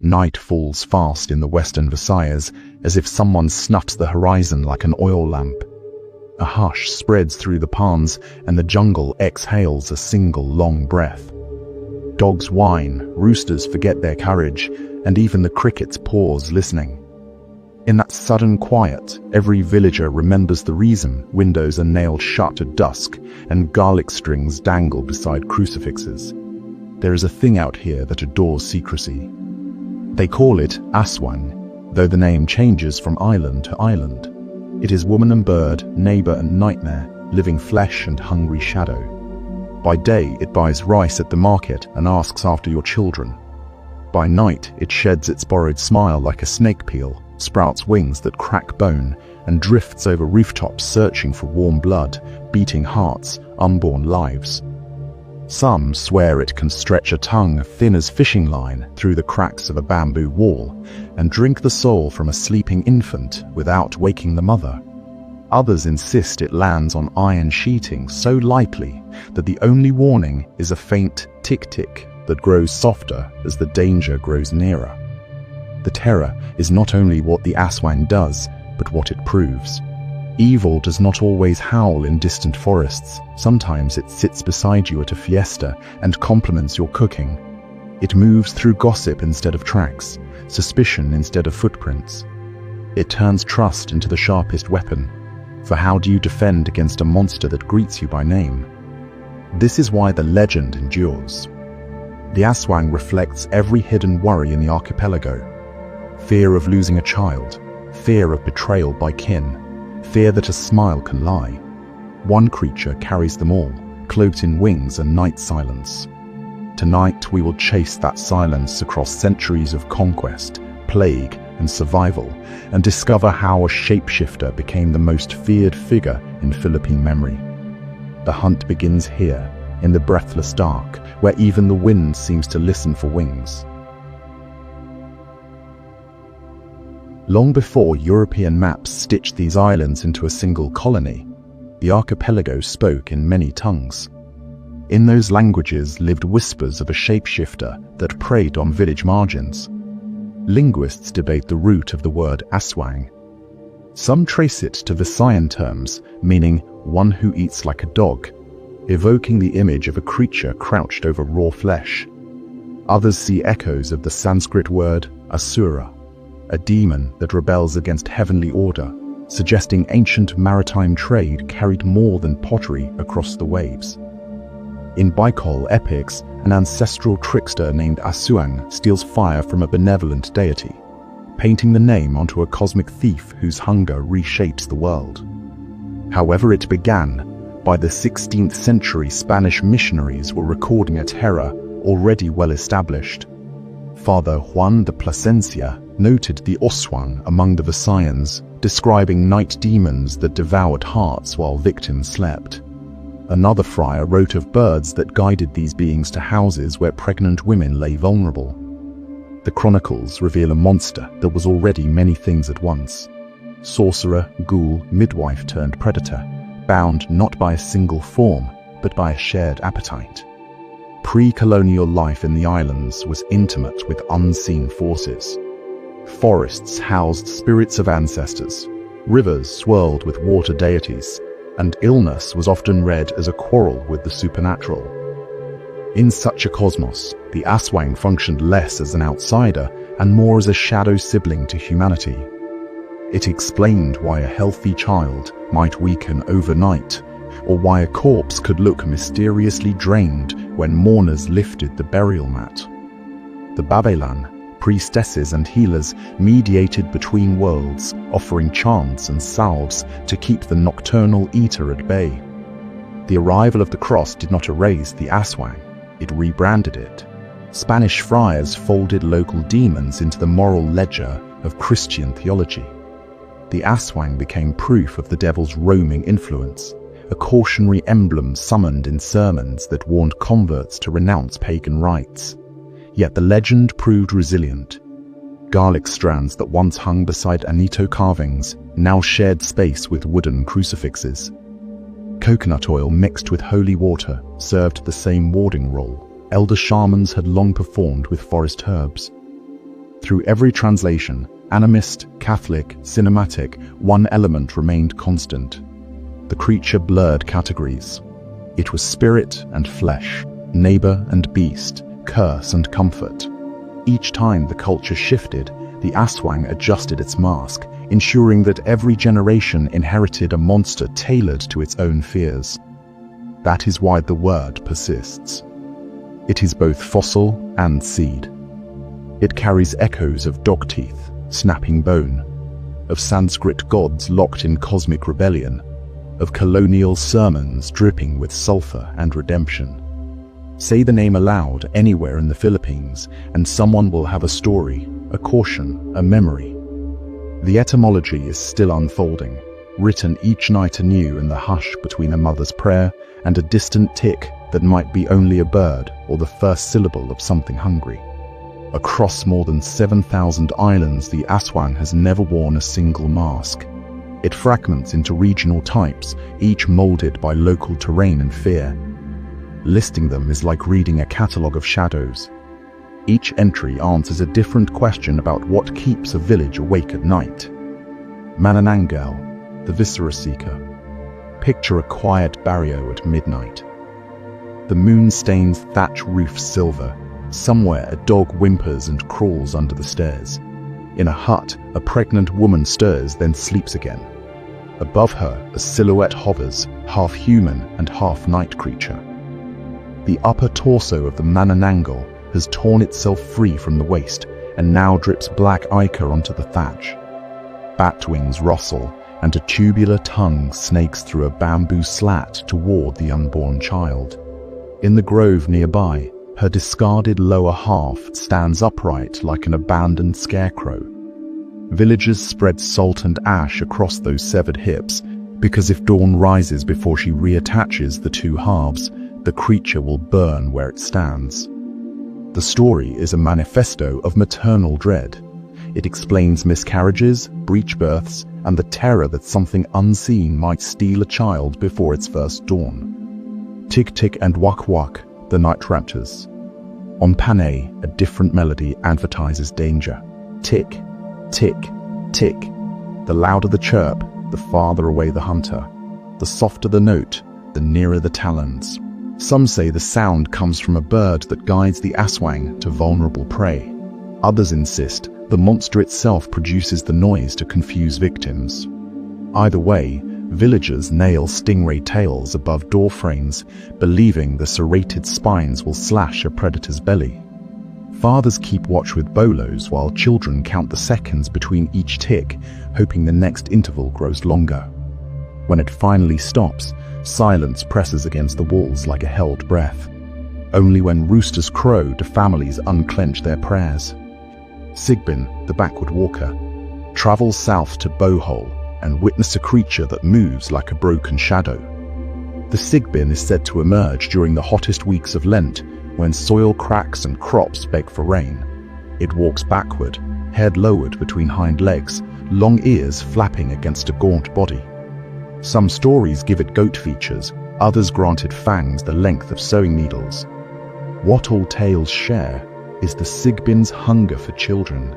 Night falls fast in the western Visayas, as if someone snuffs the horizon like an oil lamp. A hush spreads through the palms, and the jungle exhales a single long breath. Dogs whine, roosters forget their courage, and even the crickets pause listening. In that sudden quiet, every villager remembers the reason windows are nailed shut at dusk and garlic strings dangle beside crucifixes. There is a thing out here that adores secrecy. They call it Aswang, though the name changes from island to island. It is woman and bird, neighbor and nightmare, living flesh and hungry shadow. By day, it buys rice at the market and asks after your children. By night, it sheds its borrowed smile like a snake peel, sprouts wings that crack bone, and drifts over rooftops searching for warm blood, beating hearts, unborn lives. Some swear it can stretch a tongue thin as fishing line through the cracks of a bamboo wall and drink the soul from a sleeping infant without waking the mother. Others insist it lands on iron sheeting so lightly that the only warning is a faint tick-tick that grows softer as the danger grows nearer. The terror is not only what the Aswang does, but what it proves. Evil does not always howl in distant forests. Sometimes it sits beside you at a fiesta and compliments your cooking. It moves through gossip instead of tracks, suspicion instead of footprints. It turns trust into the sharpest weapon. For how do you defend against a monster that greets you by name? This is why the legend endures. The Aswang reflects every hidden worry in the archipelago. Fear of losing a child, fear of betrayal by kin, fear that a smile can lie. One creature carries them all, cloaked in wings and night silence. Tonight we will chase that silence across centuries of conquest, plague, and survival, and discover how a shapeshifter became the most feared figure in Philippine memory. The hunt begins here, in the breathless dark, where even the wind seems to listen for wings. Long before European maps stitched these islands into a single colony, the archipelago spoke in many tongues. In those languages lived whispers of a shapeshifter that preyed on village margins. Linguists debate the root of the word Aswang. Some trace it to Visayan terms, meaning one who eats like a dog, evoking the image of a creature crouched over raw flesh. Others see echoes of the Sanskrit word Asura, a demon that rebels against heavenly order, suggesting ancient maritime trade carried more than pottery across the waves. In Bicol epics, an ancestral trickster named Aswang steals fire from a benevolent deity, painting the name onto a cosmic thief whose hunger reshapes the world. However it began, by the 16th century Spanish missionaries were recording a terror already well established. Father Juan de Plasencia noted the Aswang among the Visayans, describing night demons that devoured hearts while victims slept. Another friar wrote of birds that guided these beings to houses where pregnant women lay vulnerable. The chronicles reveal a monster that was already many things at once. Sorcerer, ghoul, midwife turned predator, bound not by a single form, but by a shared appetite. Pre-colonial life in the islands was intimate with unseen forces. Forests housed spirits of ancestors, rivers swirled with water deities, and illness was often read as a quarrel with the supernatural. In such a cosmos, the Aswang functioned less as an outsider and more as a shadow sibling to humanity. It explained why a healthy child might weaken overnight, or why a corpse could look mysteriously drained when mourners lifted the burial mat. The Babaylan, priestesses and healers, mediated between worlds, offering chants and salves to keep the nocturnal eater at bay. The arrival of the cross did not erase the Aswang, it rebranded it. Spanish friars folded local demons into the moral ledger of Christian theology. The Aswang became proof of the devil's roaming influence, a cautionary emblem summoned in sermons that warned converts to renounce pagan rites. Yet the legend proved resilient. Garlic strands that once hung beside Anito carvings now shared space with wooden crucifixes. Coconut oil mixed with holy water served the same warding role elder shamans had long performed with forest herbs. Through every translation, animist, Catholic, cinematic, one element remained constant. The creature blurred categories. It was spirit and flesh, neighbor and beast, curse and comfort. Each time the culture shifted, the Aswang adjusted its mask, ensuring that every generation inherited a monster tailored to its own fears. That is why the word persists. It is both fossil and seed. It carries echoes of dog teeth, snapping bone, of Sanskrit gods locked in cosmic rebellion, of colonial sermons dripping with sulfur and redemption. Say the name aloud anywhere in the Philippines, and someone will have a story, a caution, a memory. The etymology is still unfolding, written each night anew in the hush between a mother's prayer and a distant tick that might be only a bird or the first syllable of something hungry. Across more than 7,000 islands, the Aswang has never worn a single mask. It fragments into regional types, each molded by local terrain and fear. Listing them is like reading a catalogue of shadows. Each entry answers a different question about what keeps a village awake at night. Manananggal, the viscera seeker. Picture a quiet barrio at midnight. The moon stains thatch roof silver. Somewhere a dog whimpers and crawls under the stairs. In a hut, a pregnant woman stirs, then sleeps again. Above her, a silhouette hovers, half human and half night creature. The upper torso of the Manananggal has torn itself free from the waist and now drips black ichor onto the thatch. Bat wings rustle, and a tubular tongue snakes through a bamboo slat toward the unborn child. In the grove nearby, her discarded lower half stands upright like an abandoned scarecrow. Villagers spread salt and ash across those severed hips, because if dawn rises before she reattaches the two halves, the creature will burn where it stands. The story is a manifesto of maternal dread. It explains miscarriages, breech births, and the terror that something unseen might steal a child before its first dawn. Tick tick and wak wak, the night raptors. On Panay, a different melody advertises danger. Tick, tick, tick. The louder the chirp, the farther away the hunter. The softer the note, the nearer the talons. Some say the sound comes from a bird that guides the Aswang to vulnerable prey. Others insist the monster itself produces the noise to confuse victims. Either way, villagers nail stingray tails above door frames, believing the serrated spines will slash a predator's belly. Fathers keep watch with bolos while children count the seconds between each tick, hoping the next interval grows longer. When it finally stops, silence presses against the walls like a held breath. Only when roosters crow do families unclench their prayers. Sigbin, the backward walker, travels south to Bohol and witness a creature that moves like a broken shadow. The Sigbin is said to emerge during the hottest weeks of Lent, when soil cracks and crops beg for rain. It walks backward, head lowered between hind legs, long ears flapping against a gaunt body. Some stories give it goat features, others grant it fangs the length of sewing needles. What all tales share is the Sigbin's hunger for children.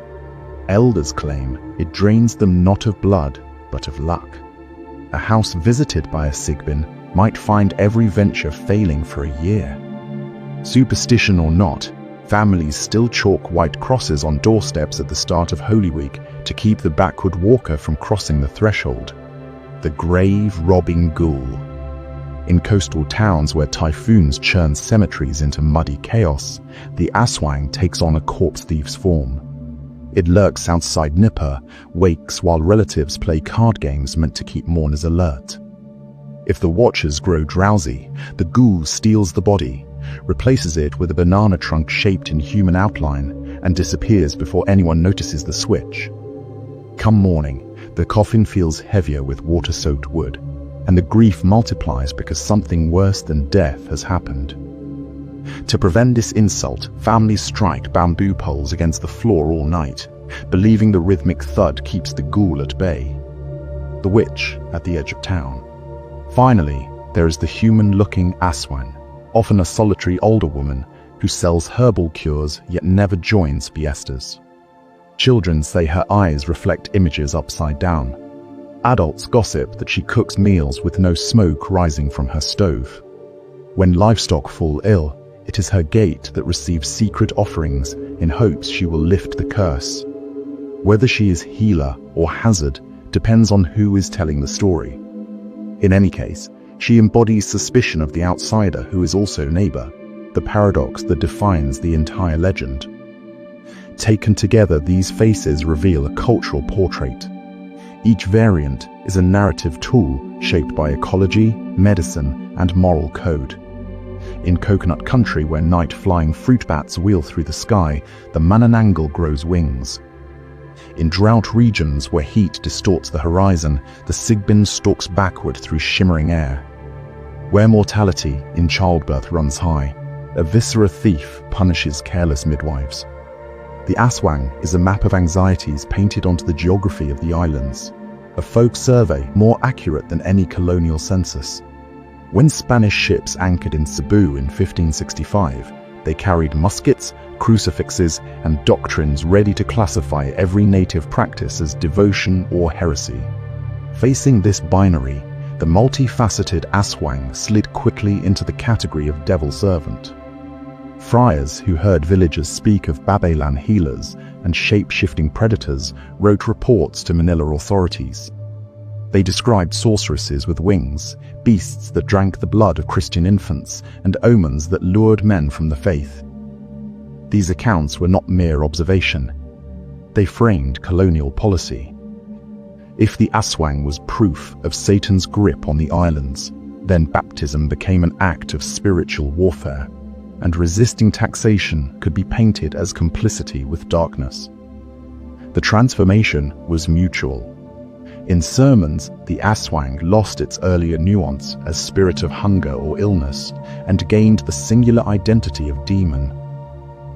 Elders claim it drains them not of blood, but of luck. A house visited by a Sigbin might find every venture failing for a year. Superstition or not, families still chalk white crosses on doorsteps at the start of Holy Week to keep the backward walker from crossing the threshold. The grave-robbing ghoul. In coastal towns where typhoons churn cemeteries into muddy chaos, the Aswang takes on a corpse thief's form. It lurks outside Nipah, wakes while relatives play card games meant to keep mourners alert. If the watchers grow drowsy, the ghoul steals the body, replaces it with a banana trunk shaped in human outline, and disappears before anyone notices the switch. Come morning, the coffin feels heavier with water-soaked wood, and the grief multiplies because something worse than death has happened. To prevent this insult, families strike bamboo poles against the floor all night, believing the rhythmic thud keeps the ghoul at bay. The witch at the edge of town. Finally, there is the human-looking Aswang, often a solitary older woman who sells herbal cures yet never joins fiestas. Children say her eyes reflect images upside down. Adults gossip that she cooks meals with no smoke rising from her stove. When livestock fall ill, it is her gate that receives secret offerings in hopes she will lift the curse. Whether she is healer or hazard depends on who is telling the story. In any case, she embodies suspicion of the outsider who is also neighbor, the paradox that defines the entire legend. Taken together, these faces reveal a cultural portrait. Each variant is a narrative tool shaped by ecology, medicine, and moral code. In coconut country, where night-flying fruit bats wheel through the sky, the Manananggal grows wings. In drought regions where heat distorts the horizon, the Sigbin stalks backward through shimmering air. Where mortality in childbirth runs high, a viscera thief punishes careless midwives. The Aswang is a map of anxieties painted onto the geography of the islands, a folk survey more accurate than any colonial census. When Spanish ships anchored in Cebu in 1565, they carried muskets, crucifixes, and doctrines ready to classify every native practice as devotion or heresy. Facing this binary, the multifaceted Aswang slid quickly into the category of devil servant. Friars who heard villagers speak of Babaylan healers and shape-shifting predators wrote reports to Manila authorities. They described sorceresses with wings, beasts that drank the blood of Christian infants, and omens that lured men from the faith. These accounts were not mere observation. They framed colonial policy. If the Aswang was proof of Satan's grip on the islands, then baptism became an act of spiritual warfare, and resisting taxation could be painted as complicity with darkness. The transformation was mutual. In sermons, the Aswang lost its earlier nuance as spirit of hunger or illness and gained the singular identity of demon.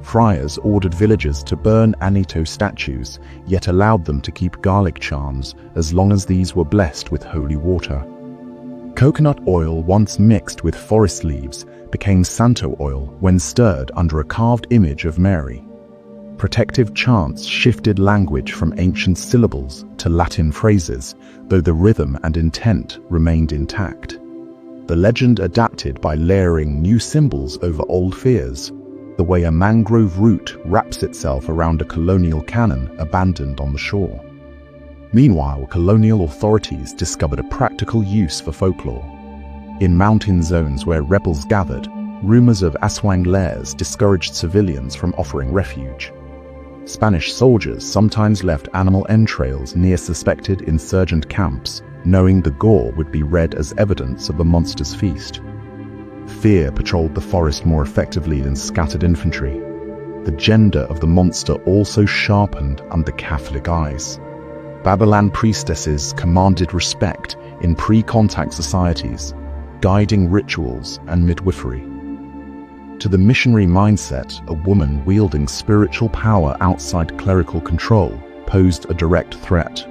Friars ordered villagers to burn Anito statues, yet allowed them to keep garlic charms as long as these were blessed with holy water. Coconut oil, once mixed with forest leaves, became Santo oil when stirred under a carved image of Mary. Protective chants shifted language from ancient syllables to Latin phrases, though the rhythm and intent remained intact. The legend adapted by layering new symbols over old fears, the way a mangrove root wraps itself around a colonial cannon abandoned on the shore. Meanwhile, colonial authorities discovered a practical use for folklore. In mountain zones where rebels gathered, rumors of Aswang lairs discouraged civilians from offering refuge. Spanish soldiers sometimes left animal entrails near suspected insurgent camps, knowing the gore would be read as evidence of the monster's feast. Fear patrolled the forest more effectively than scattered infantry. The gender of the monster also sharpened under Catholic eyes. Babaylan priestesses commanded respect in pre-contact societies, guiding rituals and midwifery. To the missionary mindset, a woman wielding spiritual power outside clerical control posed a direct threat,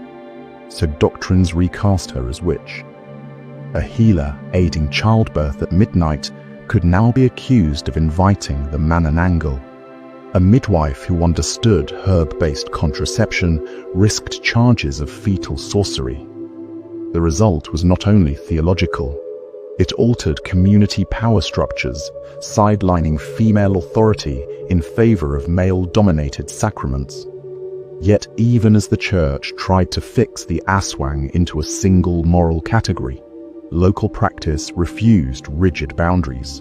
so doctrines recast her as witch. A healer aiding childbirth at midnight could now be accused of inviting the Manananggal. A midwife who understood herb-based contraception risked charges of fetal sorcery. The result was not only theological, it altered community power structures, sidelining female authority in favor of male-dominated sacraments. Yet even as the church tried to fix the Aswang into a single moral category, local practice refused rigid boundaries.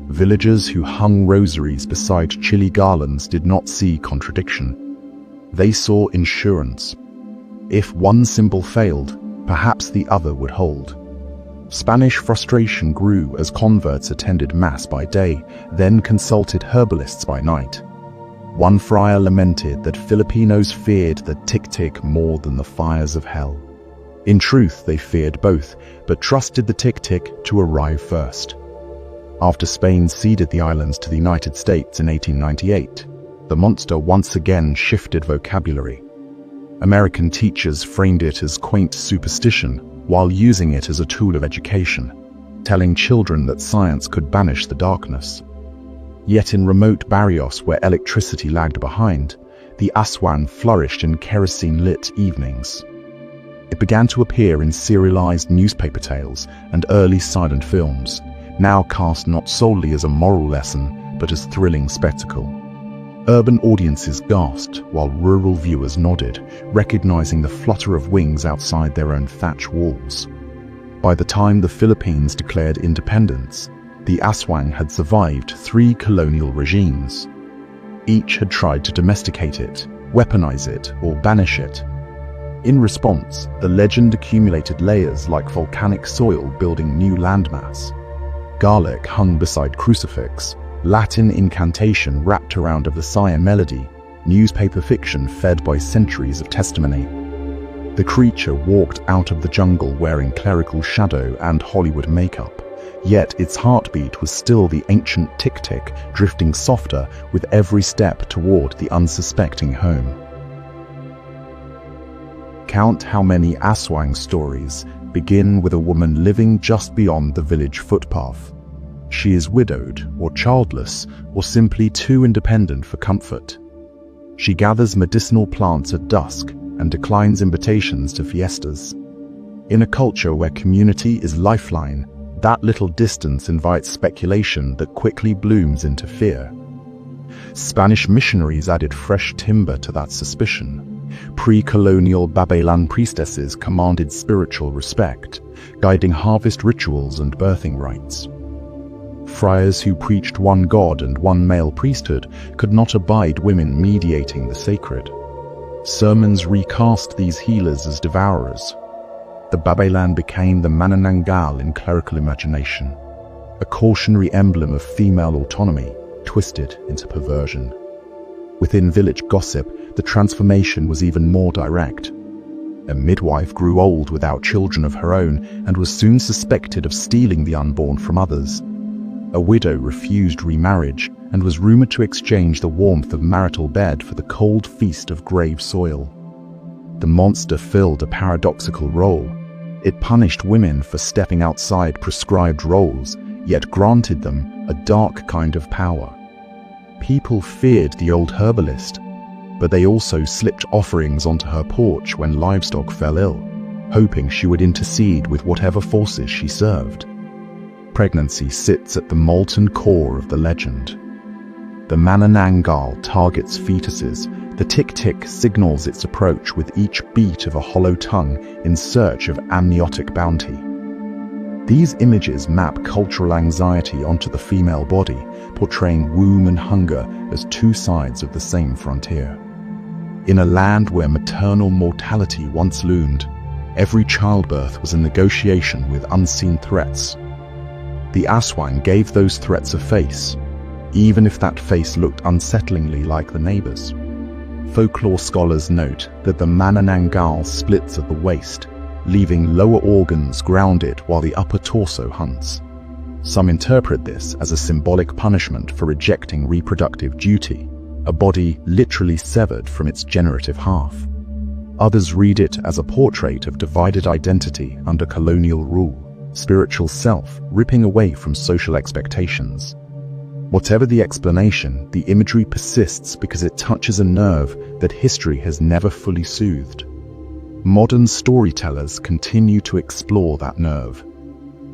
Villagers who hung rosaries beside chili garlands did not see contradiction. They saw insurance. If one symbol failed, perhaps the other would hold. Spanish frustration grew as converts attended Mass by day, then consulted herbalists by night. One friar lamented that Filipinos feared the tick-tick more than the fires of hell. In truth, they feared both, but trusted the tick-tick to arrive first. After Spain ceded the islands to the United States in 1898, the monster once again shifted vocabulary. American teachers framed it as quaint superstition, while using it as a tool of education, telling children that science could banish the darkness. Yet in remote barrios where electricity lagged behind, the Aswang flourished in kerosene-lit evenings. It began to appear in serialized newspaper tales and early silent films, now cast not solely as a moral lesson, but as thrilling spectacle. Urban audiences gasped, while rural viewers nodded, recognizing the flutter of wings outside their own thatch walls. By the time the Philippines declared independence, the Aswang had survived 3 colonial regimes. Each had tried to domesticate it, weaponize it, or banish it. In response, the legend accumulated layers like volcanic soil building new landmass. Garlic hung beside crucifix, Latin incantation wrapped around a Visaya melody, newspaper fiction fed by centuries of testimony. The creature walked out of the jungle wearing clerical shadow and Hollywood makeup, yet its heartbeat was still the ancient tick-tick, drifting softer with every step toward the unsuspecting home. Count how many Aswang stories begin with a woman living just beyond the village footpath. She is widowed, or childless, or simply too independent for comfort. She gathers medicinal plants at dusk and declines invitations to fiestas. In a culture where community is lifeline, that little distance invites speculation that quickly blooms into fear. Spanish missionaries added fresh timber to that suspicion. Pre-colonial Babaylan priestesses commanded spiritual respect, guiding harvest rituals and birthing rites. Friars who preached one god and one male priesthood could not abide women mediating the sacred. Sermons recast these healers as devourers. The Babaylan became the Manananggal in clerical imagination, a cautionary emblem of female autonomy, twisted into perversion. Within village gossip, the transformation was even more direct. A midwife grew old without children of her own and was soon suspected of stealing the unborn from others. A widow refused remarriage and was rumored to exchange the warmth of marital bed for the cold feast of grave soil. The monster filled a paradoxical role. It punished women for stepping outside prescribed roles, yet granted them a dark kind of power. People feared the old herbalist, but they also slipped offerings onto her porch when livestock fell ill, hoping she would intercede with whatever forces she served. Pregnancy sits at the molten core of the legend. The Manananggal targets fetuses. The tick-tick signals its approach with each beat of a hollow tongue in search of amniotic bounty. These images map cultural anxiety onto the female body, portraying womb and hunger as two sides of the same frontier. In a land where maternal mortality once loomed, every childbirth was a negotiation with unseen threats. The Aswang gave those threats a face, even if that face looked unsettlingly like the neighbors. Folklore scholars note that the Manananggal splits at the waist, leaving lower organs grounded while the upper torso hunts. Some interpret this as a symbolic punishment for rejecting reproductive duty, a body literally severed from its generative half. Others read it as a portrait of divided identity under colonial rule, spiritual self ripping away from social expectations. Whatever the explanation, the imagery persists because it touches a nerve that history has never fully soothed. Modern storytellers continue to explore that nerve.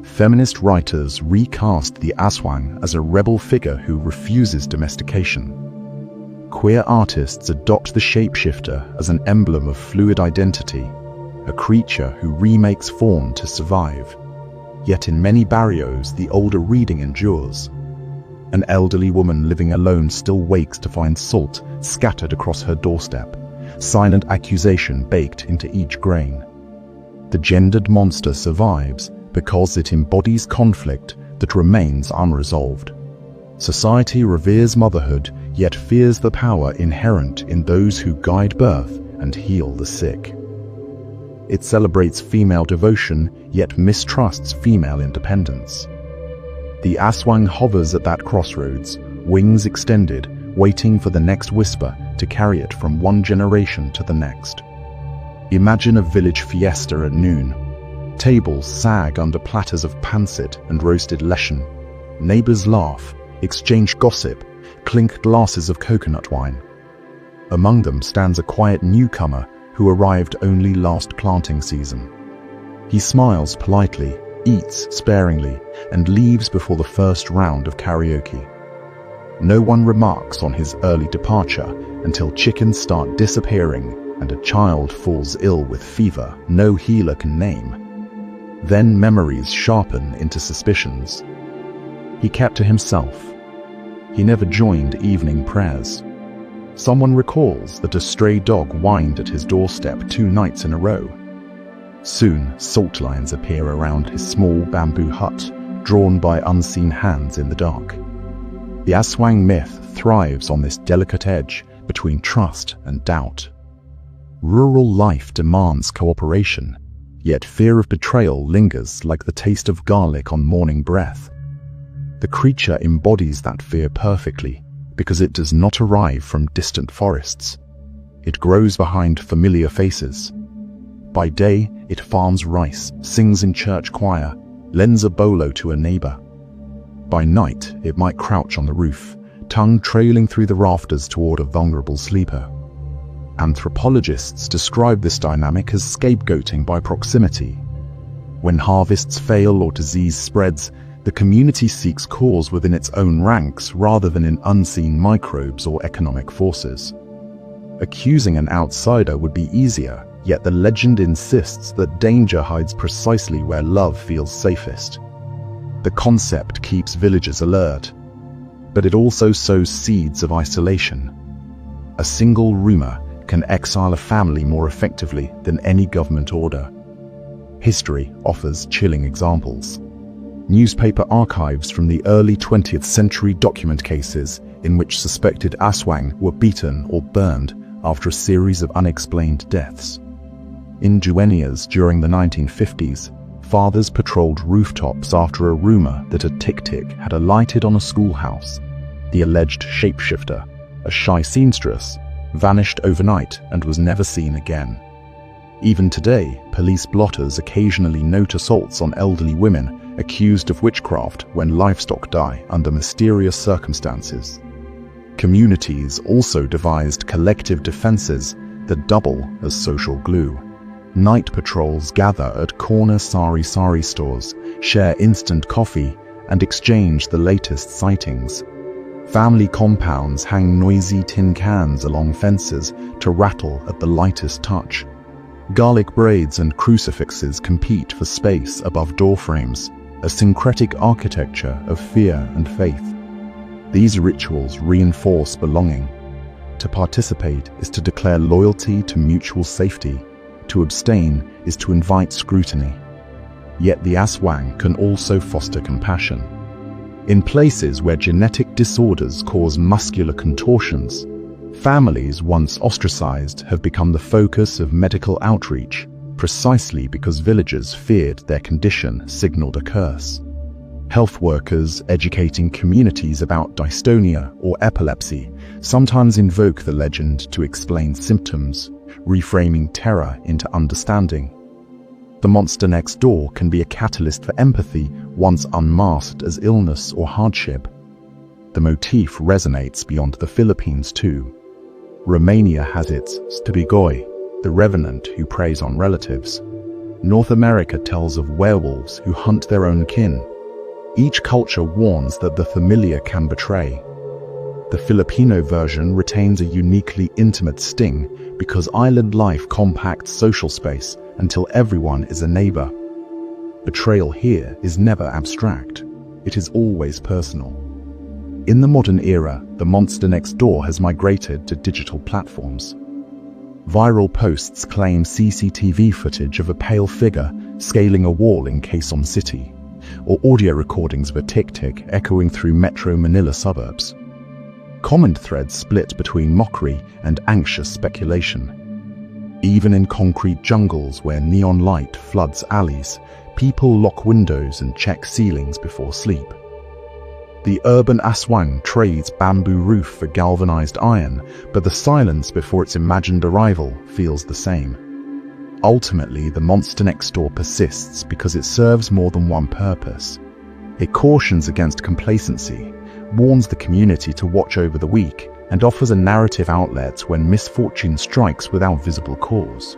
Feminist writers recast the Aswang as a rebel figure who refuses domestication. Queer artists adopt the shapeshifter as an emblem of fluid identity, a creature who remakes form to survive. Yet in many barrios, the older reading endures. An elderly woman living alone still wakes to find salt scattered across her doorstep, silent accusation baked into each grain. The gendered monster survives because it embodies conflict that remains unresolved. Society reveres motherhood, yet fears the power inherent in those who guide birth and heal the sick. It celebrates female devotion, yet mistrusts female independence. The Aswang hovers at that crossroads, wings extended, waiting for the next whisper to carry it from one generation to the next. Imagine a village fiesta at noon. Tables sag under platters of pancit and roasted leshen. Neighbors laugh, exchange gossip, clink glasses of coconut wine. Among them stands a quiet newcomer who arrived only last planting season. He smiles politely, eats sparingly, and leaves before the first round of karaoke. No one remarks on his early departure until chickens start disappearing and a child falls ill with fever no healer can name. Then memories sharpen into suspicions. He kept to himself. He never joined evening prayers. Someone recalls that a stray dog whined at his doorstep 2 nights in a row. Soon, salt lines appear around his small bamboo hut, drawn by unseen hands in the dark. The Aswang myth thrives on this delicate edge between trust and doubt. Rural life demands cooperation, yet fear of betrayal lingers like the taste of garlic on morning breath. The creature embodies that fear perfectly because it does not arrive from distant forests. It grows behind familiar faces. By day, it farms rice, sings in church choir, lends a bolo to a neighbor. By night, it might crouch on the roof, tongue trailing through the rafters toward a vulnerable sleeper. Anthropologists describe this dynamic as scapegoating by proximity. When harvests fail or disease spreads, the community seeks cause within its own ranks rather than in unseen microbes or economic forces. Accusing an outsider would be easier, yet the legend insists that danger hides precisely where love feels safest. The concept keeps villagers alert, but it also sows seeds of isolation. A single rumor can exile a family more effectively than any government order. History offers chilling examples. Newspaper archives from the early 20th century document cases in which suspected Aswang were beaten or burned after a series of unexplained deaths. In Juenias during the 1950s, fathers patrolled rooftops after a rumor that a tic-tic had alighted on a schoolhouse. The alleged shapeshifter, a shy seamstress, vanished overnight and was never seen again. Even today, police blotters occasionally note assaults on elderly women accused of witchcraft when livestock die under mysterious circumstances. Communities also devised collective defenses that double as social glue. Night patrols gather at corner sari-sari stores, share instant coffee, and exchange the latest sightings. Family compounds hang noisy tin cans along fences to rattle at the lightest touch. Garlic braids and crucifixes compete for space above doorframes, a syncretic architecture of fear and faith. These rituals reinforce belonging. To participate is to declare loyalty to mutual safety. To abstain is to invite scrutiny. Yet the Aswang can also foster compassion. In places where genetic disorders cause muscular contortions, families once ostracized have become the focus of medical outreach, precisely because villagers feared their condition signaled a curse. Health workers educating communities about dystonia or epilepsy sometimes invoke the legend to explain symptoms, reframing terror into understanding. The monster next door can be a catalyst for empathy once unmasked as illness or hardship. The motif resonates beyond the Philippines too. Romania has its Stibigoy, the revenant who preys on relatives. North America tells of werewolves who hunt their own kin. Each culture warns that the familiar can betray. The Filipino version retains a uniquely intimate sting because island life compacts social space until everyone is a neighbor. Betrayal here is never abstract. It is always personal. In the modern era, the monster next door has migrated to digital platforms. Viral posts claim CCTV footage of a pale figure scaling a wall in Quezon City, or audio recordings of a tic-tic echoing through Metro Manila suburbs. Comment threads split between mockery and anxious speculation. Even in concrete jungles where neon light floods alleys, people lock windows and check ceilings before sleep. The urban Aswang trades bamboo roof for galvanized iron, but the silence before its imagined arrival feels the same. Ultimately, the monster next door persists because it serves more than one purpose. It cautions against complacency, warns the community to watch over the weak, and offers a narrative outlet when misfortune strikes without visible cause.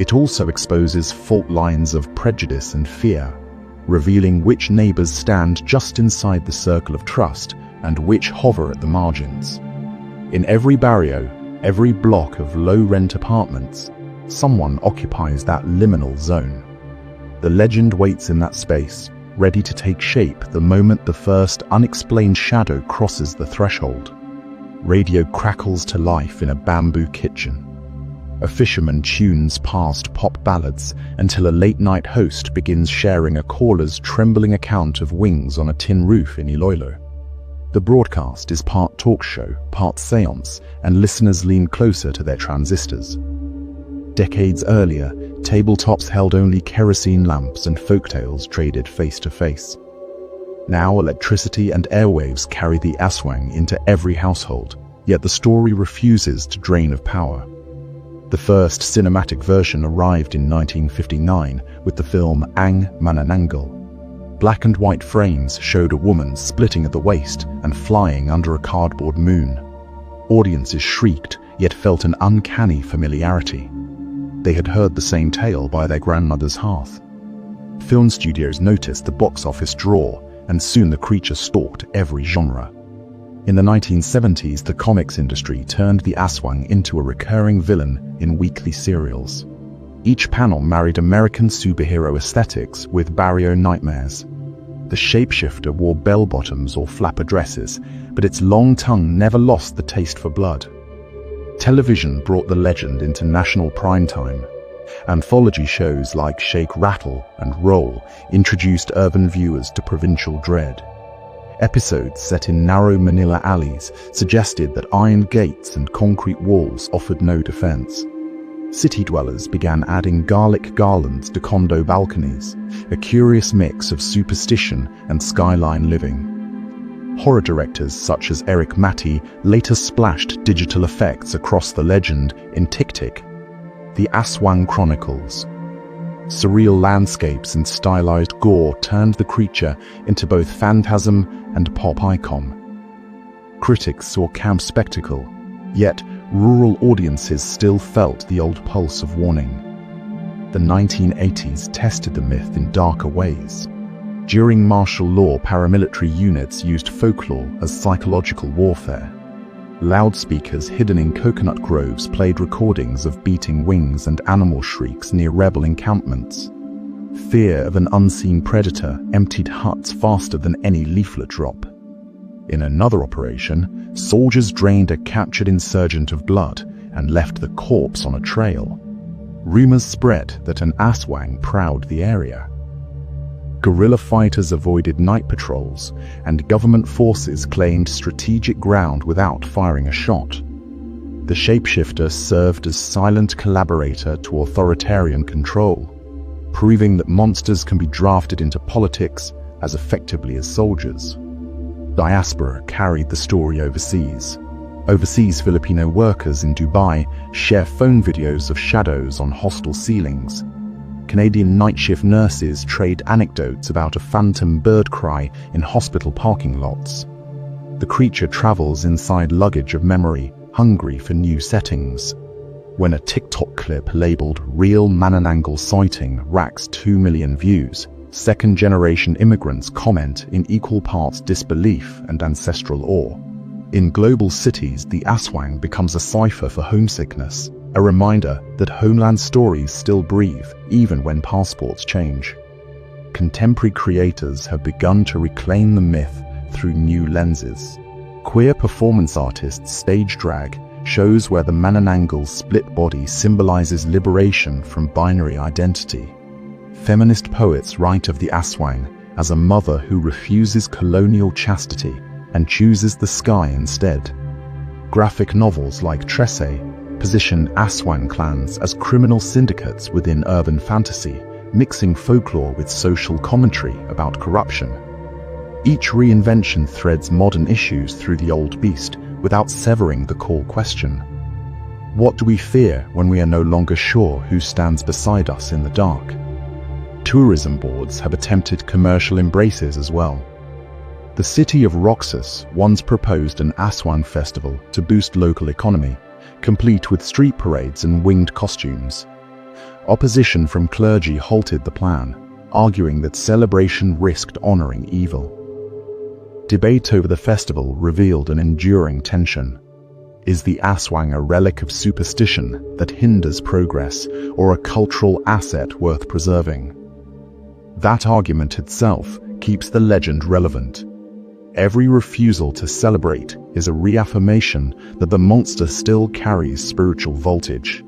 It also exposes fault lines of prejudice and fear, revealing which neighbors stand just inside the circle of trust and which hover at the margins. In every barrio, every block of low-rent apartments, someone occupies that liminal zone. The legend waits in that space, ready to take shape the moment the first unexplained shadow crosses the threshold. Radio crackles to life in a bamboo kitchen. A fisherman tunes past pop ballads until a late-night host begins sharing a caller's trembling account of wings on a tin roof in Iloilo. The broadcast is part talk show, part seance, and listeners lean closer to their transistors. Decades earlier, tabletops held only kerosene lamps and folktales traded face to face. Now electricity and airwaves carry the Aswang into every household, yet the story refuses to drain of power. The first cinematic version arrived in 1959 with the film Ang Manananggal. Black and white frames showed a woman splitting at the waist and flying under a cardboard moon. Audiences shrieked, yet felt an uncanny familiarity. They had heard the same tale by their grandmother's hearth. Film studios noticed the box office draw, and soon the creature stalked every genre. In the 1970s, the comics industry turned the Aswang into a recurring villain in weekly serials. Each panel married American superhero aesthetics with barrio nightmares. The shapeshifter wore bell-bottoms or flapper dresses, but its long tongue never lost the taste for blood. Television brought the legend into national primetime. Anthology shows like Shake, Rattle, and Roll introduced urban viewers to provincial dread. Episodes set in narrow Manila alleys suggested that iron gates and concrete walls offered no defense. City dwellers began adding garlic garlands to condo balconies, a curious mix of superstition and skyline living. Horror directors such as Eric Matty later splashed digital effects across the legend in Tick Tick, The Aswang Chronicles. Surreal landscapes and stylized gore turned the creature into both phantasm and pop icon. Critics saw camp spectacle, yet rural audiences still felt the old pulse of warning. The 1980s tested the myth in darker ways. During martial law, paramilitary units used folklore as psychological warfare. Loudspeakers hidden in coconut groves played recordings of beating wings and animal shrieks near rebel encampments. Fear of an unseen predator emptied huts faster than any leaflet drop. In another operation, soldiers drained a captured insurgent of blood and left the corpse on a trail. Rumors spread that an Aswang prowled the area. Guerrilla fighters avoided night patrols, and government forces claimed strategic ground without firing a shot. The shapeshifter served as silent collaborator to authoritarian control, proving that monsters can be drafted into politics as effectively as soldiers. Diaspora carried the story overseas. Overseas Filipino workers in Dubai share phone videos of shadows on hostel ceilings. Canadian night shift nurses trade anecdotes about a phantom bird cry in hospital parking lots. The creature travels inside luggage of memory, hungry for new settings. When a TikTok clip labeled "Real Manananggal Sighting" racks 2 million views, second-generation immigrants comment in equal parts disbelief and ancestral awe. In global cities, the Aswang becomes a cipher for homesickness, a reminder that homeland stories still breathe even when passports change. Contemporary creators have begun to reclaim the myth through new lenses. Queer performance artists stage drag shows where the Manananggal's split body symbolizes liberation from binary identity. Feminist poets write of the Aswang as a mother who refuses colonial chastity and chooses the sky instead. Graphic novels like Trece position Aswang clans as criminal syndicates within urban fantasy, mixing folklore with social commentary about corruption. Each reinvention threads modern issues through the old beast without severing the core question. What do we fear when we are no longer sure who stands beside us in the dark? Tourism boards have attempted commercial embraces as well. The city of Roxas once proposed an Aswang festival to boost local economy, complete with street parades and winged costumes. Opposition from clergy halted the plan, arguing that celebration risked honoring evil. Debate over the festival revealed an enduring tension. Is the Aswang a relic of superstition that hinders progress, or a cultural asset worth preserving? That argument itself keeps the legend relevant. Every refusal to celebrate is a reaffirmation that the monster still carries spiritual voltage.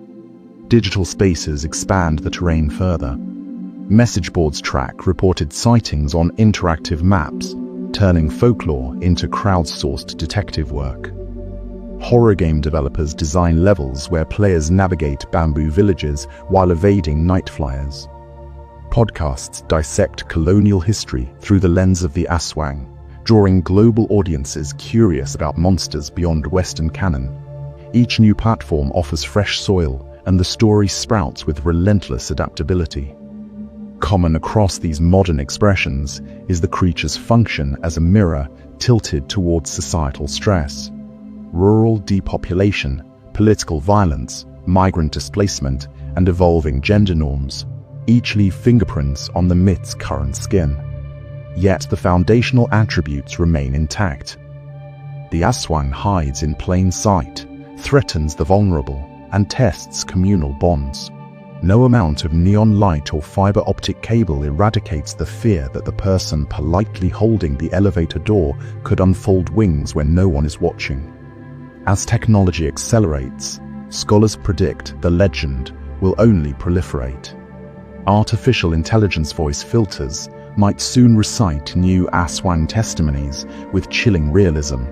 Digital spaces expand the terrain further. Message boards track reported sightings on interactive maps, turning folklore into crowdsourced detective work. Horror game developers design levels where players navigate bamboo villages while evading night flyers. Podcasts dissect colonial history through the lens of the Aswang, drawing global audiences curious about monsters beyond Western canon. Each new platform offers fresh soil, and the story sprouts with relentless adaptability. Common across these modern expressions is the creature's function as a mirror tilted towards societal stress. Rural depopulation, political violence, migrant displacement, and evolving gender norms each leave fingerprints on the myth's current skin. Yet the foundational attributes remain intact. The Aswang hides in plain sight, threatens the vulnerable, and tests communal bonds. No amount of neon light or fiber optic cable eradicates the fear that the person politely holding the elevator door could unfold wings when no one is watching. As technology accelerates, scholars predict the legend will only proliferate. Artificial intelligence voice filters might soon recite new Aswang testimonies with chilling realism.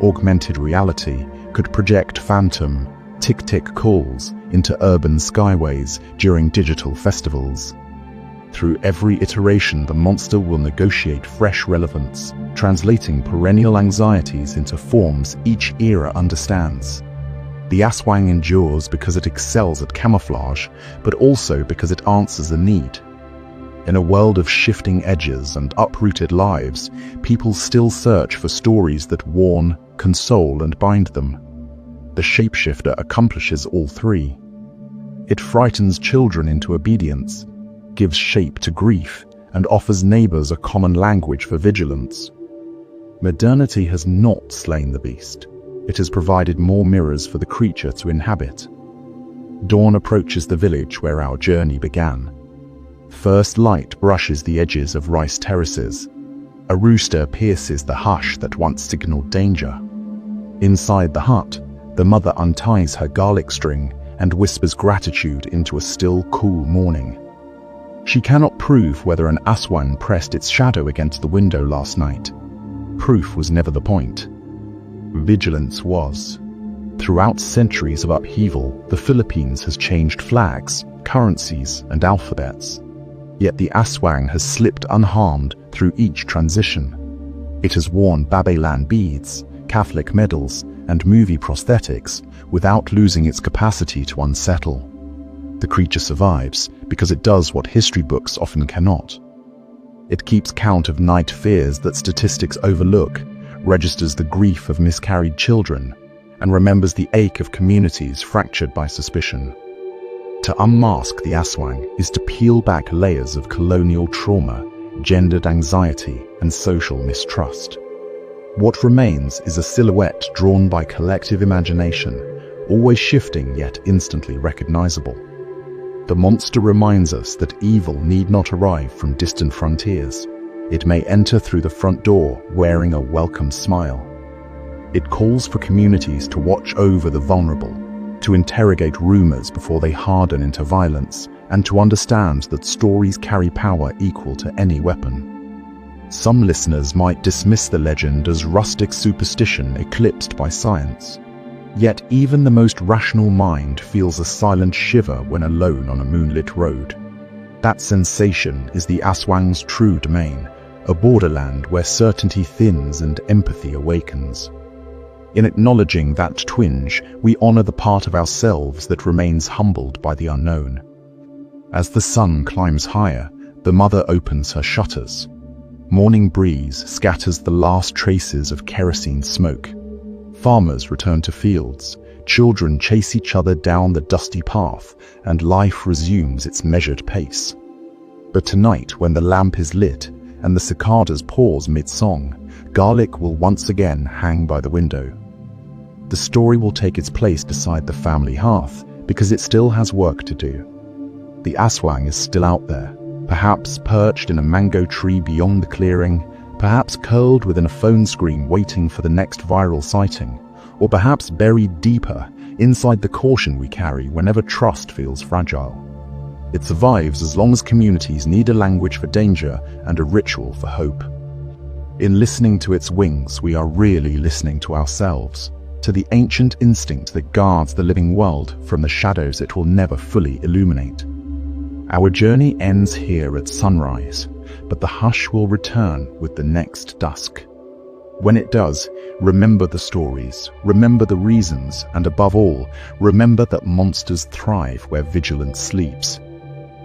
Augmented reality could project phantom, tick-tick calls into urban skyways during digital festivals. Through every iteration, the monster will negotiate fresh relevance, translating perennial anxieties into forms each era understands. The Aswang endures because it excels at camouflage, but also because it answers a need. In a world of shifting edges and uprooted lives, people still search for stories that warn, console, and bind them. The shapeshifter accomplishes all three. It frightens children into obedience, gives shape to grief, and offers neighbors a common language for vigilance. Modernity has not slain the beast. It has provided more mirrors for the creature to inhabit. Dawn approaches the village where our journey began. First light brushes the edges of rice terraces. A rooster pierces the hush that once signaled danger. Inside the hut, the mother unties her garlic string and whispers gratitude into a still, cool morning. She cannot prove whether an Aswang pressed its shadow against the window last night. Proof was never the point. Vigilance was. Throughout centuries of upheaval, the Philippines has changed flags, currencies, and alphabets. Yet the Aswang has slipped unharmed through each transition. It has worn Babaylan beads, Catholic medals, and movie prosthetics without losing its capacity to unsettle. The creature survives because it does what history books often cannot. It keeps count of night fears that statistics overlook, registers the grief of miscarried children, and remembers the ache of communities fractured by suspicion. To unmask the Aswang is to peel back layers of colonial trauma, gendered anxiety, and social mistrust. What remains is a silhouette drawn by collective imagination, always shifting yet instantly recognizable. The monster reminds us that evil need not arrive from distant frontiers. It may enter through the front door wearing a welcome smile. It calls for communities to watch over the vulnerable, to interrogate rumors before they harden into violence, and to understand that stories carry power equal to any weapon. Some listeners might dismiss the legend as rustic superstition eclipsed by science. Yet even the most rational mind feels a silent shiver when alone on a moonlit road. That sensation is the Aswang's true domain, a borderland where certainty thins and empathy awakens. In acknowledging that twinge, we honor the part of ourselves that remains humbled by the unknown. As the sun climbs higher, the mother opens her shutters. Morning breeze scatters the last traces of kerosene smoke. Farmers return to fields, children chase each other down the dusty path, and life resumes its measured pace. But tonight, when the lamp is lit and the cicadas pause mid-song, garlic will once again hang by the window. The story will take its place beside the family hearth because it still has work to do. The Aswang is still out there, perhaps perched in a mango tree beyond the clearing, perhaps curled within a phone screen waiting for the next viral sighting, or perhaps buried deeper inside the caution we carry whenever trust feels fragile. It survives as long as communities need a language for danger and a ritual for hope. In listening to its wings, we are really listening to ourselves, to the ancient instinct that guards the living world from the shadows it will never fully illuminate. Our journey ends here at sunrise, but the hush will return with the next dusk. When it does, remember the stories, remember the reasons, and above all, remember that monsters thrive where vigilance sleeps.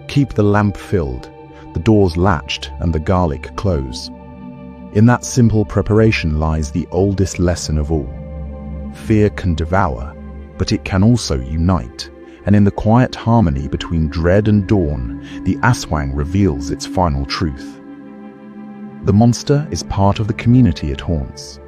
Keep the lamp filled, the doors latched, and the garlic close. In that simple preparation lies the oldest lesson of all. Fear can devour, but it can also unite. And in the quiet harmony between dread and dawn, the Aswang reveals its final truth. The monster is part of the community it haunts,